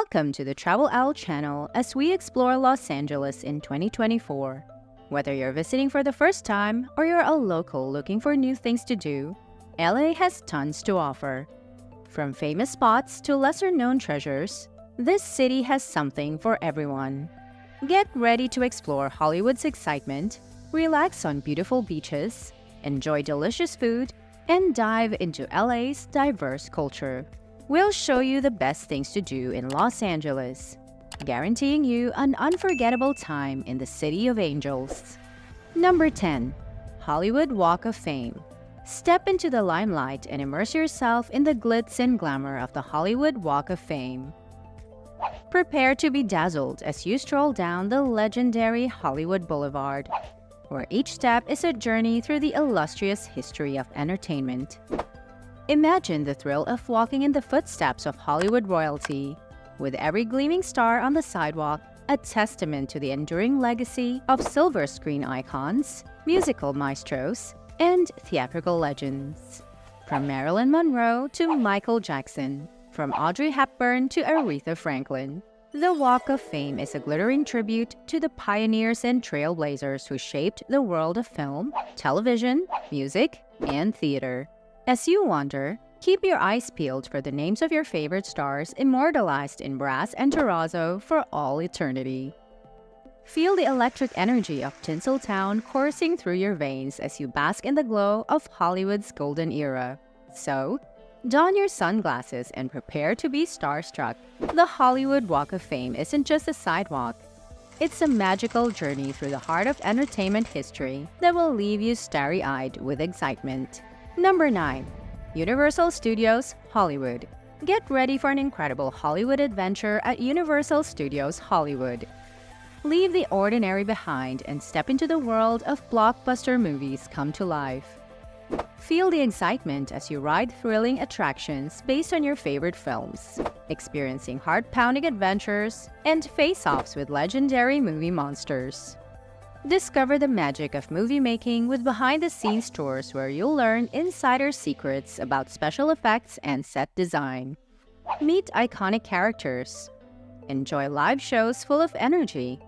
Welcome to the Travel Owl channel as we explore Los Angeles in 2024. Whether you're visiting for the first time or you're a local looking for new things to do, LA has tons to offer. From famous spots to lesser-known treasures, this city has something for everyone. Get ready to explore Hollywood's excitement, relax on beautiful beaches, enjoy delicious food, and dive into LA's diverse culture. We'll show you the best things to do in Los Angeles, guaranteeing you an unforgettable time in the City of Angels. Number 10. Hollywood Walk of Fame. Step into the limelight and immerse yourself in the glitz and glamour of the Hollywood Walk of Fame. Prepare to be dazzled as you stroll down the legendary Hollywood Boulevard, where each step is a journey through the illustrious history of entertainment. Imagine the thrill of walking in the footsteps of Hollywood royalty, with every gleaming star on the sidewalk a testament to the enduring legacy of silver screen icons, musical maestros, and theatrical legends. From Marilyn Monroe to Michael Jackson, from Audrey Hepburn to Aretha Franklin, the Walk of Fame is a glittering tribute to the pioneers and trailblazers who shaped the world of film, television, music, and theater. As you wander, keep your eyes peeled for the names of your favorite stars immortalized in brass and terrazzo for all eternity. Feel the electric energy of Tinseltown coursing through your veins as you bask in the glow of Hollywood's golden era. So, don your sunglasses and prepare to be starstruck. The Hollywood Walk of Fame isn't just a sidewalk. It's a magical journey through the heart of entertainment history that will leave you starry-eyed with excitement. Number 9. Universal Studios Hollywood. Get ready for an incredible Hollywood adventure at Universal Studios Hollywood. Leave the ordinary behind and step into the world of blockbuster movies come to life. Feel the excitement as you ride thrilling attractions based on your favorite films, experiencing heart-pounding adventures and face-offs with legendary movie monsters. Discover the magic of movie making with behind-the-scenes tours where you'll learn insider secrets about special effects and set design. Meet iconic characters, enjoy live shows full of energy,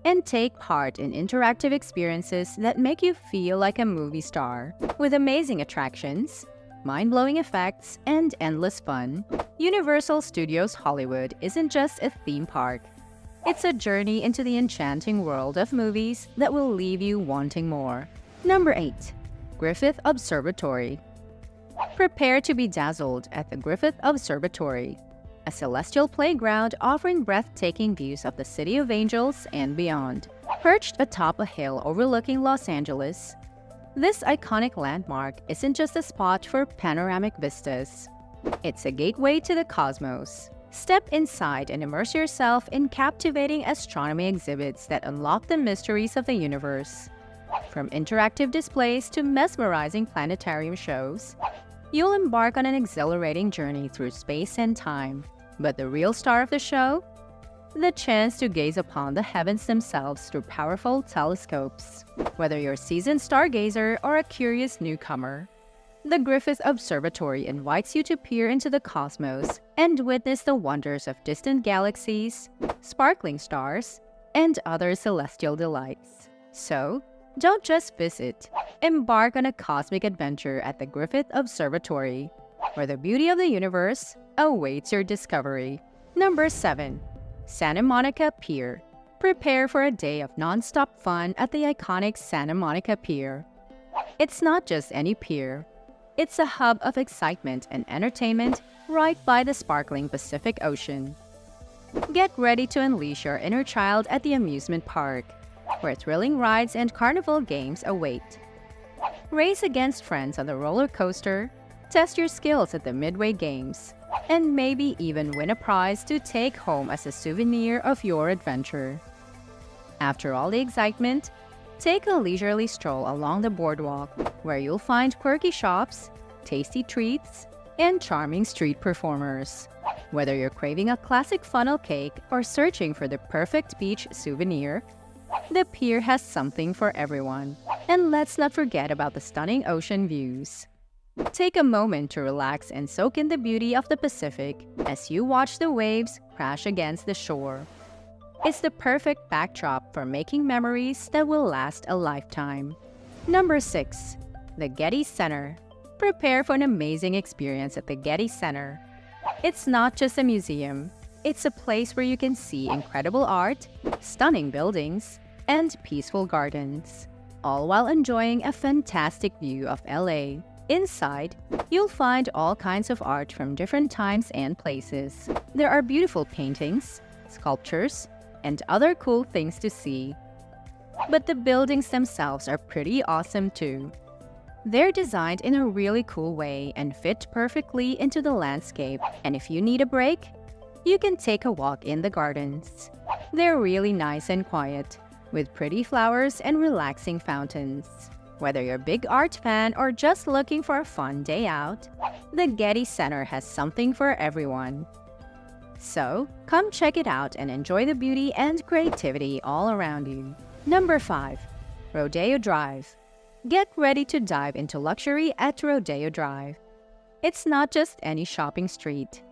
and take part in interactive experiences that make you feel like a movie star. With amazing attractions, mind-blowing effects, and endless fun, Universal Studios Hollywood isn't just a theme park. It's a journey into the enchanting world of movies that will leave you wanting more. Number 8. Griffith Observatory. Prepare to be dazzled at the Griffith Observatory, a celestial playground offering breathtaking views of the City of Angels and beyond. Perched atop a hill overlooking Los Angeles, this iconic landmark isn't just a spot for panoramic vistas. It's a gateway to the cosmos. Step inside and immerse yourself in captivating astronomy exhibits that unlock the mysteries of the universe. From interactive displays to mesmerizing planetarium shows, you'll embark on an exhilarating journey through space and time. But the real star of the show? The chance to gaze upon the heavens themselves through powerful telescopes. Whether you're a seasoned stargazer or a curious newcomer, the Griffith Observatory invites you to peer into the cosmos and witness the wonders of distant galaxies, sparkling stars, and other celestial delights. So, don't just visit. Embark on a cosmic adventure at the Griffith Observatory, where the beauty of the universe awaits your discovery. Number 7. Santa Monica Pier. Prepare for a day of non-stop fun at the iconic Santa Monica Pier. It's not just any pier. It's a hub of excitement and entertainment right by the sparkling Pacific Ocean. Get ready to unleash your inner child at the amusement park, where thrilling rides and carnival games await. Race against friends on the roller coaster, test your skills at the Midway Games, and maybe even win a prize to take home as a souvenir of your adventure. After all the excitement, take a leisurely stroll along the boardwalk, where you'll find quirky shops, tasty treats, and charming street performers. Whether you're craving a classic funnel cake or searching for the perfect beach souvenir, the pier has something for everyone. And let's not forget about the stunning ocean views. Take a moment to relax and soak in the beauty of the Pacific as you watch the waves crash against the shore. It's the perfect backdrop for making memories that will last a lifetime. Number 6. The Getty Center. Prepare for an amazing experience at the Getty Center. It's not just a museum. It's a place where you can see incredible art, stunning buildings, and peaceful gardens, all while enjoying a fantastic view of LA. Inside, you'll find all kinds of art from different times and places. There are beautiful paintings, sculptures, and other cool things to see. But the buildings themselves are pretty awesome too. They're designed in a really cool way and fit perfectly into the landscape, and if you need a break, you can take a walk in the gardens. They're really nice and quiet, with pretty flowers and relaxing fountains. Whether you're a big art fan or just looking for a fun day out, the Getty Center has something for everyone. So, come check it out and enjoy the beauty and creativity all around you. Number 5. Rodeo Drive. Get ready to dive into luxury at Rodeo Drive. It's not just any shopping street.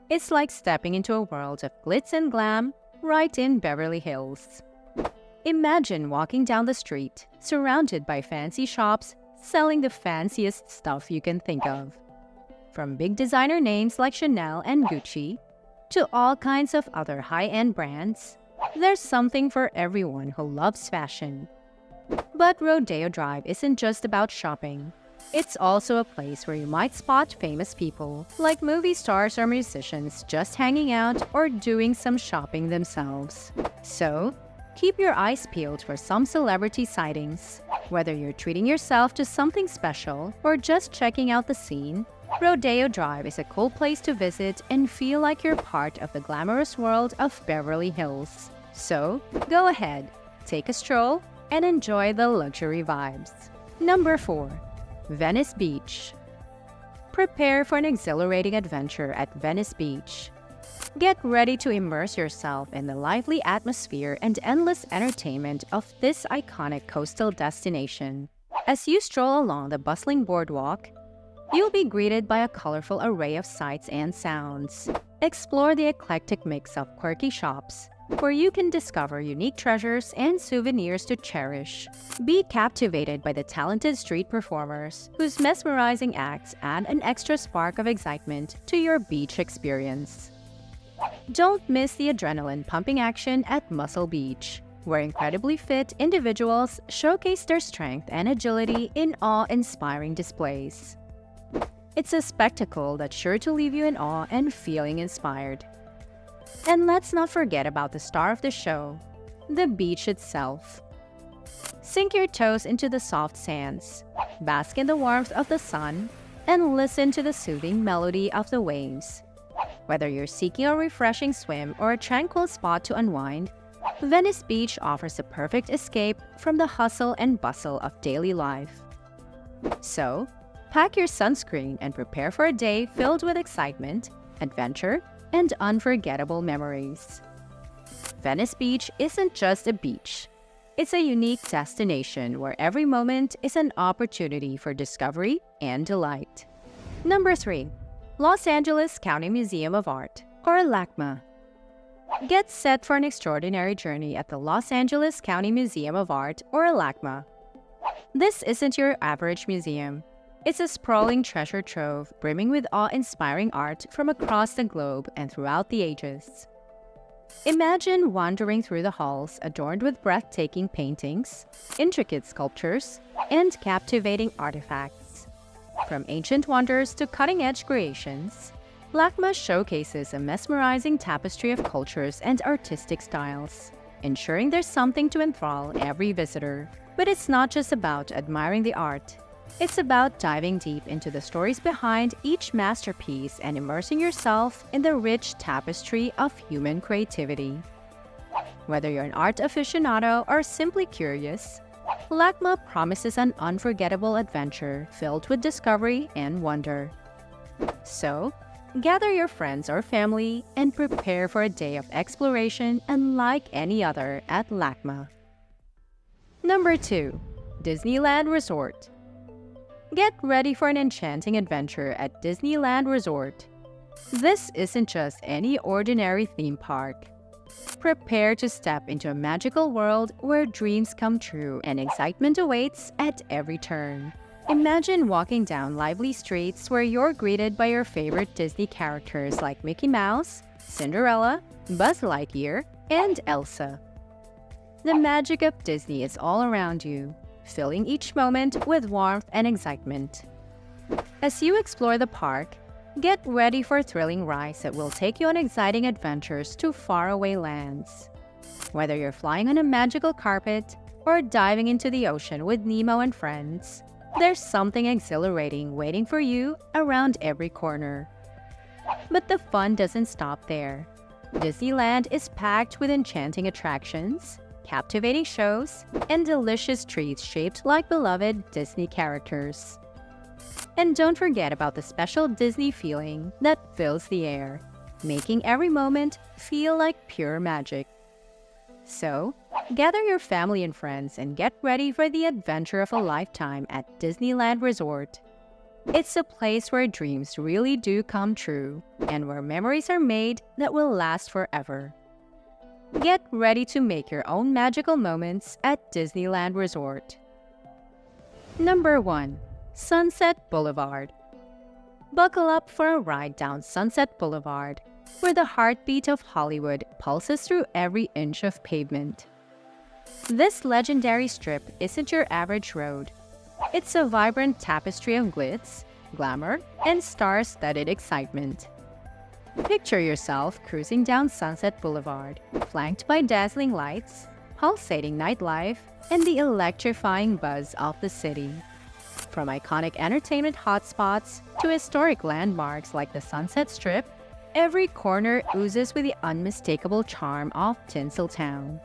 It's like stepping into a world of glitz and glam right in Beverly Hills. Imagine walking down the street, surrounded by fancy shops selling the fanciest stuff you can think of. From big designer names like Chanel and Gucci, to all kinds of other high-end brands, there's something for everyone who loves fashion. But Rodeo Drive isn't just about shopping. It's also a place where you might spot famous people, like movie stars or musicians just hanging out or doing some shopping themselves. So, keep your eyes peeled for some celebrity sightings. Whether you're treating yourself to something special or just checking out the scene, Rodeo Drive is a cool place to visit and feel like you're part of the glamorous world of Beverly Hills. So, go ahead, take a stroll, and enjoy the luxury vibes. Number 4. Venice Beach. Prepare for an exhilarating adventure at Venice Beach. Get ready to immerse yourself in the lively atmosphere and endless entertainment of this iconic coastal destination. As you stroll along the bustling boardwalk, you'll be greeted by a colorful array of sights and sounds. Explore the eclectic mix of quirky shops, where you can discover unique treasures and souvenirs to cherish. Be captivated by the talented street performers, whose mesmerizing acts add an extra spark of excitement to your beach experience. Don't miss the adrenaline-pumping action at Muscle Beach, where incredibly fit individuals showcase their strength and agility in awe-inspiring displays. It's a spectacle that's sure to leave you in awe and feeling inspired. And let's not forget about the star of the show, the beach itself. Sink your toes into the soft sands, bask in the warmth of the sun, and listen to the soothing melody of the waves. Whether you're seeking a refreshing swim or a tranquil spot to unwind, Venice Beach offers a perfect escape from the hustle and bustle of daily life. So, pack your sunscreen and prepare for a day filled with excitement, adventure, and unforgettable memories. Venice Beach isn't just a beach. It's a unique destination where every moment is an opportunity for discovery and delight. Number 3. Los Angeles County Museum of Art, or LACMA. Get set for an extraordinary journey at the Los Angeles County Museum of Art, or LACMA. This isn't your average museum. It's a sprawling treasure trove brimming with awe-inspiring art from across the globe and throughout the ages. Imagine wandering through the halls adorned with breathtaking paintings, intricate sculptures, and captivating artifacts. From ancient wonders to cutting-edge creations, LACMA showcases a mesmerizing tapestry of cultures and artistic styles, ensuring there's something to enthrall every visitor. But it's not just about admiring the art. It's about diving deep into the stories behind each masterpiece and immersing yourself in the rich tapestry of human creativity. Whether you're an art aficionado or simply curious, LACMA promises an unforgettable adventure filled with discovery and wonder. So, gather your friends or family and prepare for a day of exploration unlike any other at LACMA. Number 2. Disneyland Resort. Get ready for an enchanting adventure at Disneyland Resort. This isn't just any ordinary theme park. Prepare to step into a magical world where dreams come true and excitement awaits at every turn. Imagine walking down lively streets where you're greeted by your favorite Disney characters like Mickey Mouse, Cinderella, Buzz Lightyear, and Elsa. The magic of Disney is all around you, filling each moment with warmth and excitement. As you explore the park, get ready for thrilling rides that will take you on exciting adventures to faraway lands. Whether you're flying on a magical carpet or diving into the ocean with Nemo and friends, there's something exhilarating waiting for you around every corner. But the fun doesn't stop there. Disneyland is packed with enchanting attractions, captivating shows, and delicious treats shaped like beloved Disney characters. And don't forget about the special Disney feeling that fills the air, making every moment feel like pure magic. So, gather your family and friends and get ready for the adventure of a lifetime at Disneyland Resort. It's a place where dreams really do come true and where memories are made that will last forever. Get ready to make your own magical moments at Disneyland Resort. Number 1. Sunset Boulevard. Buckle up for a ride down Sunset Boulevard, where the heartbeat of Hollywood pulses through every inch of pavement. This legendary strip isn't your average road. It's a vibrant tapestry of glitz, glamour, and star-studded excitement. Picture yourself cruising down Sunset Boulevard, flanked by dazzling lights, pulsating nightlife, and the electrifying buzz of the city. From iconic entertainment hotspots to historic landmarks like the Sunset Strip, every corner oozes with the unmistakable charm of Tinseltown.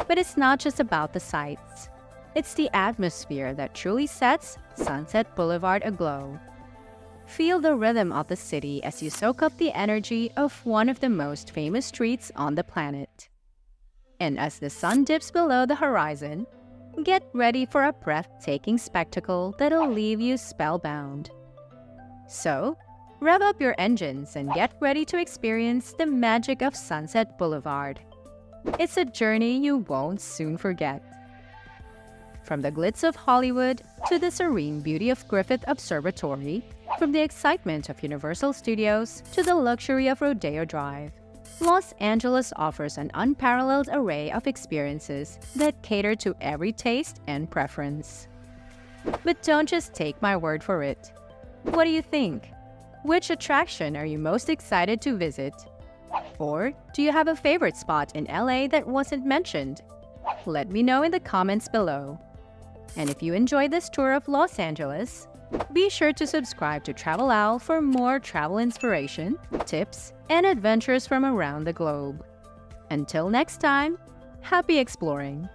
But it's not just about the sights. It's the atmosphere that truly sets Sunset Boulevard aglow. Feel the rhythm of the city as you soak up the energy of one of the most famous streets on the planet. And as the sun dips below the horizon, get ready for a breathtaking spectacle that'll leave you spellbound. So, rev up your engines and get ready to experience the magic of Sunset Boulevard. It's a journey you won't soon forget. From the glitz of Hollywood to the serene beauty of Griffith Observatory, from the excitement of Universal Studios to the luxury of Rodeo Drive, Los Angeles offers an unparalleled array of experiences that cater to every taste and preference. But don't just take my word for it. What do you think? Which attraction are you most excited to visit? Or do you have a favorite spot in LA that wasn't mentioned? Let me know in the comments below. And if you enjoyed this tour of Los Angeles, be sure to subscribe to Travel Owl for more travel inspiration, tips, and adventures from around the globe. Until next time, happy exploring!